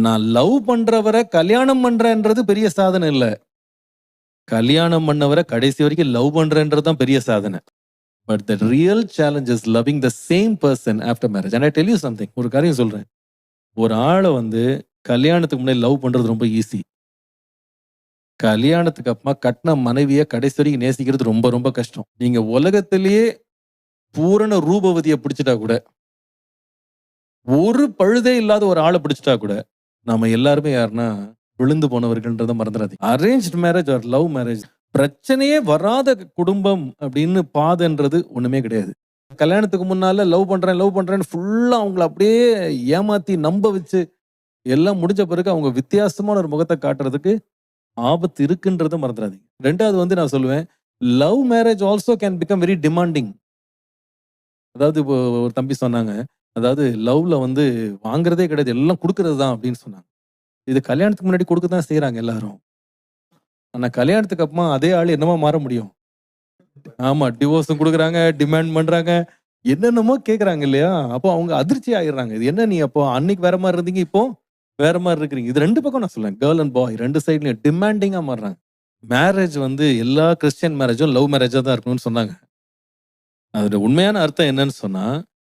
நான் லவ் பண்றவரை கல்யாணம் பண்றேன்றது பெரிய சாதனை இல்ல. கல்யாணம் பண்ணவரை கடைசி வரைக்கும் லவ் பண்றேன்றது தான் பெரிய சாதனை. But the real challenge is loving the same person after marriage. And I tell you something. ஒரு காரியம் சொல்றேன். ஒரு ஆளை வந்து கல்யாணத்துக்கு முன்னாடி லவ் பண்றது ரொம்ப ஈஸி. கல்யாணத்துக்கு அப்புறமா கட்டின மனைவியை கடைசி வரைக்கும் நேசிக்கிறது ரொம்ப ரொம்ப கஷ்டம். நீங்க உலகத்திலேயே பூரண ரூபவதியை பிடிச்சிட்டா கூட, ஒரு பழுதே இல்லாத ஒரு ஆளை பிடிச்சிட்டா கூட, நாம எல்லாருமே யாருன்னா விழுந்து போனவர்கள்ன்றத மறந்துடாதீங்க. Arranged marriage or love marriage பிரச்சனையே வராத குடும்பம் அப்படின்னு பாதைன்றது ஒண்ணுமே கிடையாது. கல்யாணத்துக்கு முன்னால லவ் பண்றேன்னு ஃபுல்லா அவங்கள அப்படியே ஏமாத்தி நம்ப வச்சு எல்லாம் முடிஞ்ச பிறகு அவங்க வித்தியாசமான ஒரு முகத்தை காட்டுறதுக்கு ஆபத்து இருக்குன்றத மறந்துடாதீங்க. 2வது வந்து நான் சொல்லுவேன், love marriage also can become very demanding. அதாவது இப்போ ஒரு தம்பி சொன்னாங்க, அதாவது லவ்ல வந்து வாங்குறதே கிடையாது, எல்லாம் குடுக்குறது தான் அப்படின்னு சொன்னாங்க. இது கல்யாணத்துக்கு முன்னாடி குடுக்க தான் செய்றாங்க எல்லாரும். ஆனா கல்யாணத்துக்கு அப்புறமா அதே ஆள் என்னவா மாற முடியும்? ஆமா, டிவோர்ஸும் குடுக்குறாங்க, டிமாண்ட் பண்றாங்க. என்னென்னமோ கேட்கறாங்க இல்லையா? அப்போ அவங்க அதிர்ச்சி ஆயிடுறாங்க. இது என்ன நீ அப்போ அன்னைக்கு வேற மாரி இருந்தீங்க, இப்போ வேற மாரி இருக்கிறீங்க. இது 2 பக்கம் நான் சொல்லுவேன். கேர்ள் அண்ட் பாய் 2 சைட்லயும் டிமாண்டிங்கா மாறுறாங்க. மேரேஜ் வந்து எல்லா கிறிஸ்டியன் மேரேஜும் லவ் மேரேஜா தான் இருக்கணும்னு சொன்னாங்க. அதோட உண்மையான அர்த்தம் என்னன்னு சொன்னா,